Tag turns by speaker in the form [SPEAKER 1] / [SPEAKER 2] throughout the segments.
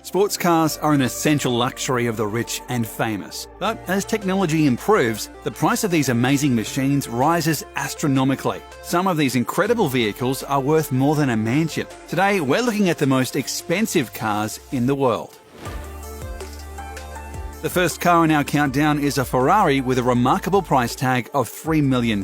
[SPEAKER 1] Sports cars are an essential luxury of the rich and famous. But as technology improves, the price of these amazing machines rises astronomically. Some of these incredible vehicles are worth more than a mansion. Today, we're looking at the most expensive cars in the world. The first car in our countdown is a Ferrari with a remarkable price tag of $3 million,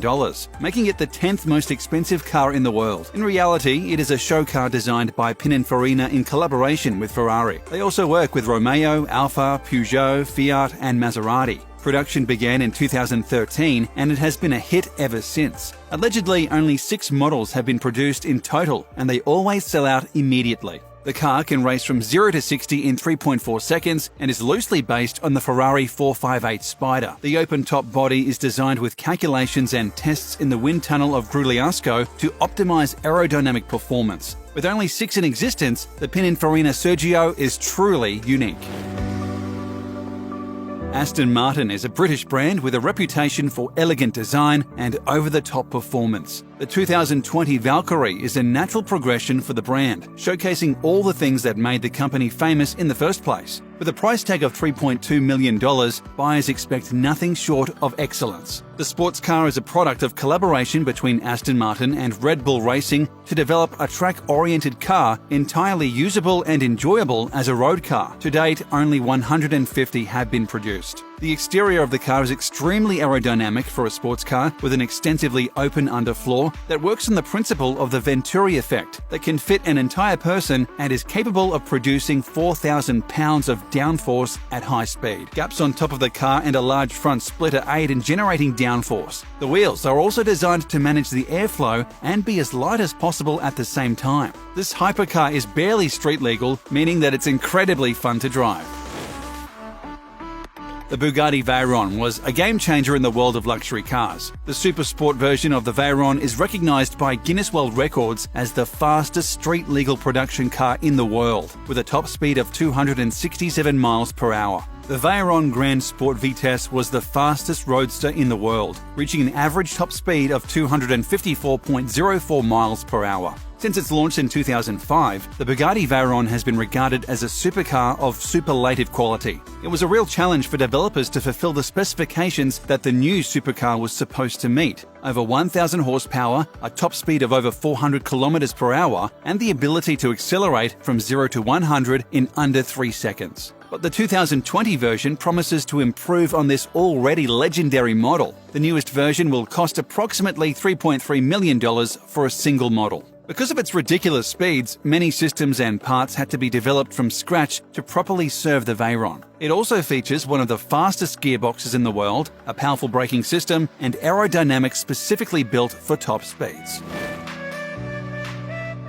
[SPEAKER 1] making it the 10th most expensive car in the world. In reality, it is a show car designed by Pininfarina in collaboration with Ferrari. They also work with Romeo, Alfa, Peugeot, Fiat and Maserati. Production began in 2013 and it has been a hit ever since. Allegedly, only 6 models have been produced in total and they always sell out immediately. The car can race from 0 to 60 in 3.4 seconds and is loosely based on the Ferrari 458 Spider. The open-top body is designed with calculations and tests in the wind tunnel of Grugliasco to optimize aerodynamic performance. With only 6 in existence, the Pininfarina Sergio is truly unique. Aston Martin is a British brand with a reputation for elegant design and over-the-top performance. The 2020 Valkyrie is a natural progression for the brand, showcasing all the things that made the company famous in the first place. With a price tag of $3.2 million, buyers expect nothing short of excellence. The sports car is a product of collaboration between Aston Martin and Red Bull Racing to develop a track-oriented car entirely usable and enjoyable as a road car. To date, only 150 have been produced. The exterior of the car is extremely aerodynamic for a sports car with an extensively open underfloor that works on the principle of the Venturi effect that can fit an entire person and is capable of producing 4,000 pounds of downforce at high speed. Gaps on top of the car and a large front splitter aid in generating downforce. The wheels are also designed to manage the airflow and be as light as possible at the same time. This hypercar is barely street legal, meaning that it's incredibly fun to drive. The Bugatti Veyron was a game-changer in the world of luxury cars. The super sport version of the Veyron is recognized by Guinness World Records as the fastest street-legal production car in the world, with a top speed of 267 miles per hour. The Veyron Grand Sport Vitesse was the fastest roadster in the world, reaching an average top speed of 254.04 miles per hour. Since its launch in 2005, the Bugatti Veyron has been regarded as a supercar of superlative quality. It was a real challenge for developers to fulfill the specifications that the new supercar was supposed to meet: over 1,000 horsepower, a top speed of over 400 kilometers per hour, and the ability to accelerate from 0 to 100 in under 3 seconds. But the 2020 version promises to improve on this already legendary model. The newest version will cost approximately $3.3 million for a single model. Because of its ridiculous speeds, many systems and parts had to be developed from scratch to properly serve the Veyron. It also features one of the fastest gearboxes in the world, a powerful braking system, and aerodynamics specifically built for top speeds.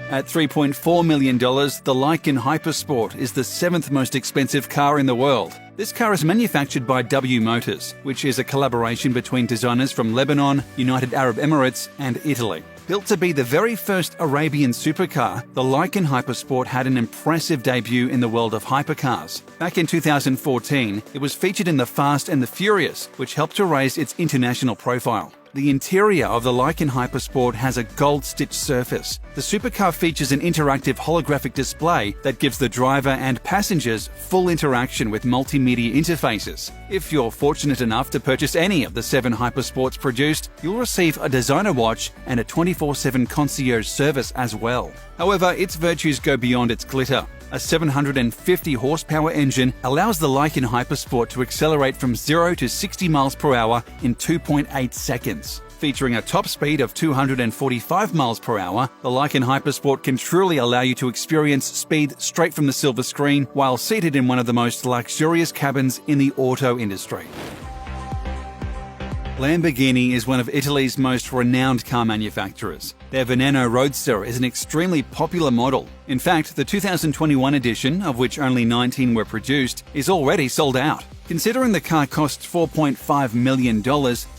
[SPEAKER 1] At $3.4 million, the Lykan Hypersport is the 7th most expensive car in the world. This car is manufactured by W Motors, which is a collaboration between designers from Lebanon, United Arab Emirates, and Italy. Built to be the very first Arabian supercar, the Lykan Hypersport had an impressive debut in the world of hypercars. Back in 2014, it was featured in The Fast and the Furious, which helped to raise its international profile. The interior of the Lykan Hypersport has a gold-stitched surface. The supercar features an interactive holographic display that gives the driver and passengers full interaction with multimedia interfaces. If you're fortunate enough to purchase any of the 7 Hypersports produced, you'll receive a designer watch and a 24/7 concierge service as well. However, its virtues go beyond its glitter. A 750 horsepower engine allows the Lykan Hypersport to accelerate from 0 to 60 miles per hour in 2.8 seconds. Featuring a top speed of 245 miles per hour, the Lykan Hypersport can truly allow you to experience speed straight from the silver screen while seated in one of the most luxurious cabins in the auto industry. Lamborghini is one of Italy's most renowned car manufacturers. Their Veneno Roadster is an extremely popular model. In fact, the 2021 edition, of which only 19 were produced, is already sold out. Considering the car costs $4.5 million,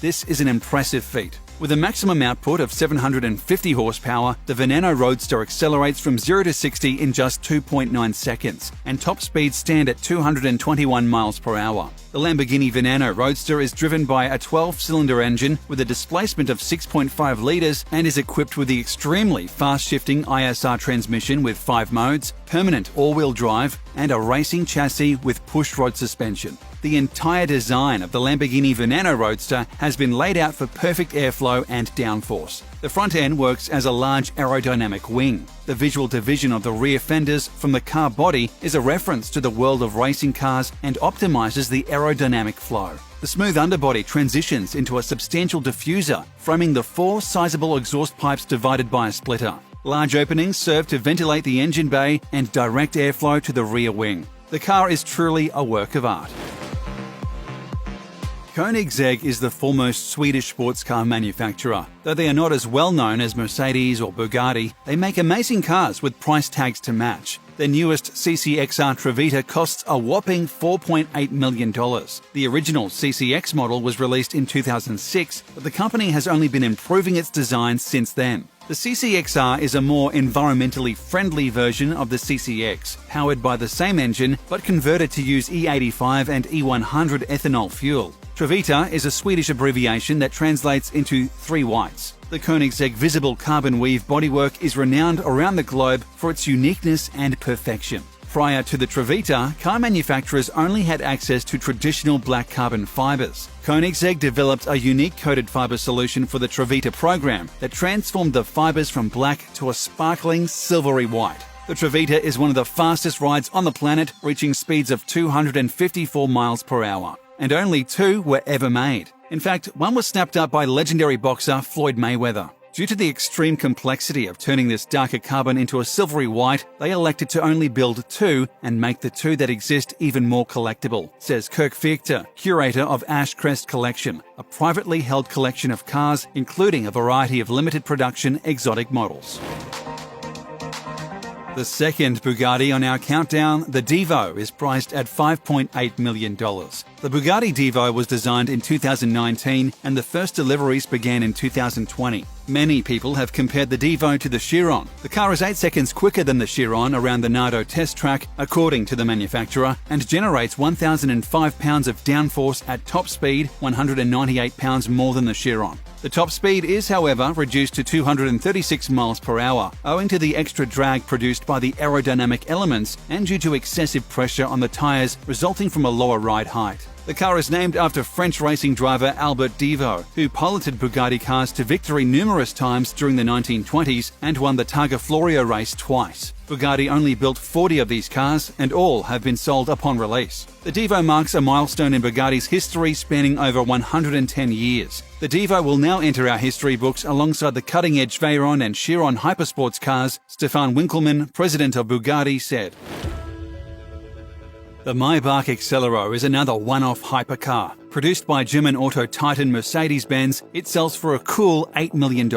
[SPEAKER 1] this is an impressive feat. With a maximum output of 750 horsepower, the Veneno Roadster accelerates from 0 to 60 in just 2.9 seconds, and top speeds stand at 221 miles per hour. The Lamborghini Veneno Roadster is driven by a 12-cylinder engine with a displacement of 6.5 litres and is equipped with the extremely fast-shifting ISR transmission with 5 modes, permanent all-wheel drive, and a racing chassis with push-rod suspension. The entire design of the Lamborghini Veneno Roadster has been laid out for perfect airflow and downforce. The front end works as a large aerodynamic wing. The visual division of the rear fenders from the car body is a reference to the world of racing cars and optimizes the aerodynamic flow. The smooth underbody transitions into a substantial diffuser, framing the 4 sizable exhaust pipes divided by a splitter. Large openings serve to ventilate the engine bay and direct airflow to the rear wing. The car is truly a work of art. Koenigsegg is the foremost Swedish sports car manufacturer. Though they are not as well known as Mercedes or Bugatti, they make amazing cars with price tags to match. Their newest CCXR Trevita costs a whopping $4.8 million. The original CCX model was released in 2006, but the company has only been improving its design since then. The CCXR is a more environmentally friendly version of the CCX, powered by the same engine but converted to use E85 and E100 ethanol fuel. Trevita is a Swedish abbreviation that translates into 3 whites. The Koenigsegg visible carbon weave bodywork is renowned around the globe for its uniqueness and perfection. Prior to the Trevita, car manufacturers only had access to traditional black carbon fibers. Koenigsegg developed a unique coated fiber solution for the Trevita program that transformed the fibers from black to a sparkling silvery white. The Trevita is one of the fastest rides on the planet, reaching speeds of 254 miles per hour. And only 2 were ever made. In fact, one was snapped up by legendary boxer Floyd Mayweather. Due to the extreme complexity of turning this darker carbon into a silvery white, they elected to only build 2 and make the 2 that exist even more collectible, says Kirk Fichter, curator of Ashcrest Collection, a privately held collection of cars, including a variety of limited production exotic models. The second Bugatti on our countdown, the Divo, is priced at $5.8 million. The Bugatti Divo was designed in 2019 and the first deliveries began in 2020. Many people have compared the Divo to the Chiron. The car is 8 seconds quicker than the Chiron around the Nardo test track, according to the manufacturer, and generates 1,005 pounds of downforce at top speed, 198 pounds more than the Chiron. The top speed is, however, reduced to 236 miles per hour, owing to the extra drag produced by the aerodynamic elements and due to excessive pressure on the tyres resulting from a lower ride height. The car is named after French racing driver Albert Divo, who piloted Bugatti cars to victory numerous times during the 1920s and won the Targa Florio race twice. Bugatti only built 40 of these cars, and all have been sold upon release. The Divo marks a milestone in Bugatti's history spanning over 110 years. The Divo will now enter our history books alongside the cutting-edge Veyron and Chiron hypersports cars, Stefan Winkelmann, president of Bugatti, said. The Maybach Accelero is another one-off hypercar. Produced by German auto titan Mercedes-Benz, it sells for a cool $8 million.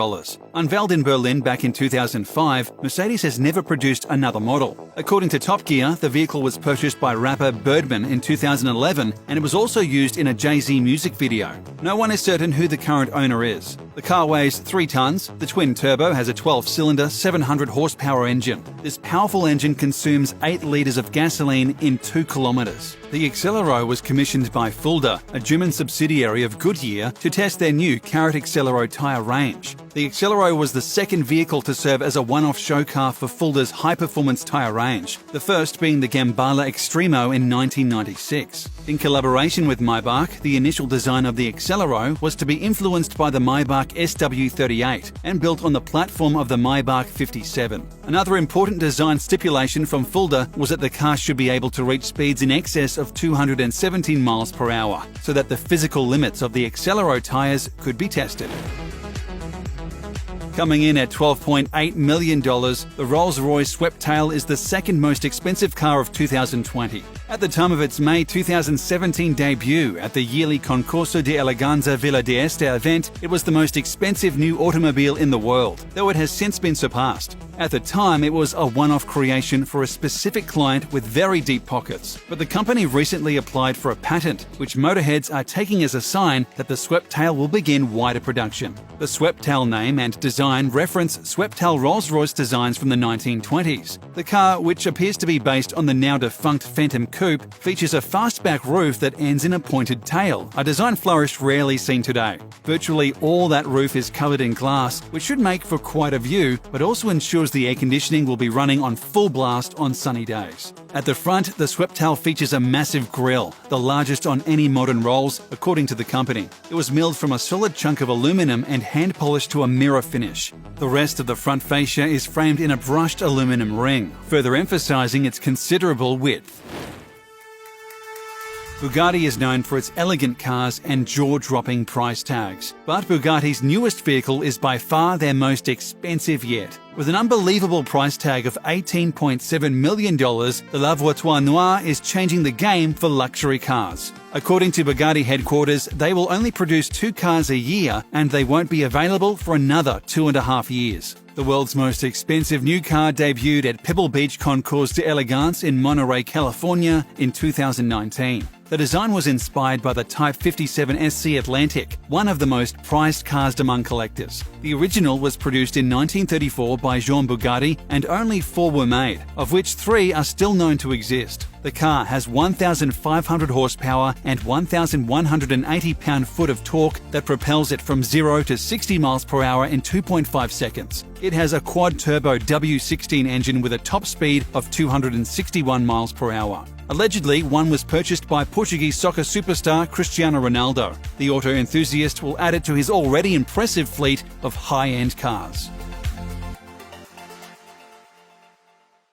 [SPEAKER 1] Unveiled in Berlin back in 2005, Mercedes has never produced another model. According to Top Gear, the vehicle was purchased by rapper Birdman in 2011, and it was also used in a Jay-Z music video. No one is certain who the current owner is. The car weighs 3 tons. The twin-turbo has a 12-cylinder, 700-horsepower engine. This powerful engine consumes 8 litres of gasoline in 2 kilometres. The Accelero was commissioned by Fulda, a German subsidiary of Goodyear, to test their new Carrot Accelero tyre range. The Accelero was the second vehicle to serve as a one-off show car for Fulda's high-performance tyre range, the first being the Gambala Extremo in 1996. In collaboration with Maybach, the initial design of the Accelero was to be influenced by the Maybach SW38 and built on the platform of the Maybach 57. Another important design stipulation from Fulda was that the car should be able to reach speeds in excess of 217 miles per hour, so that the physical limits of the Accelero tyres could be tested. Coming in at $12.8 million, the Rolls-Royce Swept-Tail is the second most expensive car of 2020. At the time of its May 2017 debut at the yearly Concurso de Eleganza Villa d'Este event, it was the most expensive new automobile in the world, though it has since been surpassed. At the time, it was a one-off creation for a specific client with very deep pockets, but the company recently applied for a patent, which motorheads are taking as a sign that the Swept-Tail will begin wider production. The Swept-Tail name and design reference Swept-Tail Rolls-Royce designs from the 1920s. The car, which appears to be based on the now-defunct Phantom Coupe, features a fastback roof that ends in a pointed tail, a design flourish rarely seen today. Virtually all that roof is covered in glass, which should make for quite a view, but also ensures the air conditioning will be running on full blast on sunny days. At the front, the Swept-Tail features a massive grille, the largest on any modern Rolls, according to the company. It was milled from a solid chunk of aluminum and hand-polished to a mirror finish. The rest of the front fascia is framed in a brushed aluminum ring, further emphasizing its considerable width. Bugatti is known for its elegant cars and jaw-dropping price tags, but Bugatti's newest vehicle is by far their most expensive yet. With an unbelievable price tag of $18.7 million, the La Voiture Noire is changing the game for luxury cars. According to Bugatti headquarters, they will only produce 2 cars a year, and they won't be available for another 2.5 years. The world's most expensive new car debuted at Pebble Beach Concours d'Elegance in Monterey, California in 2019. The design was inspired by the Type 57 SC Atlantic, one of the most prized cars among collectors. The original was produced in 1934 by Jean Bugatti, and only 4 were made, of which 3 are still known to exist. The car has 1,500 horsepower and 1,180 pound-foot of torque that propels it from 0 to 60 miles per hour in 2.5 seconds. It has a quad-turbo W16 engine with a top speed of 261 miles per hour. Allegedly, one was purchased by Portuguese soccer superstar Cristiano Ronaldo. The auto enthusiast will add it to his already impressive fleet of high-end cars.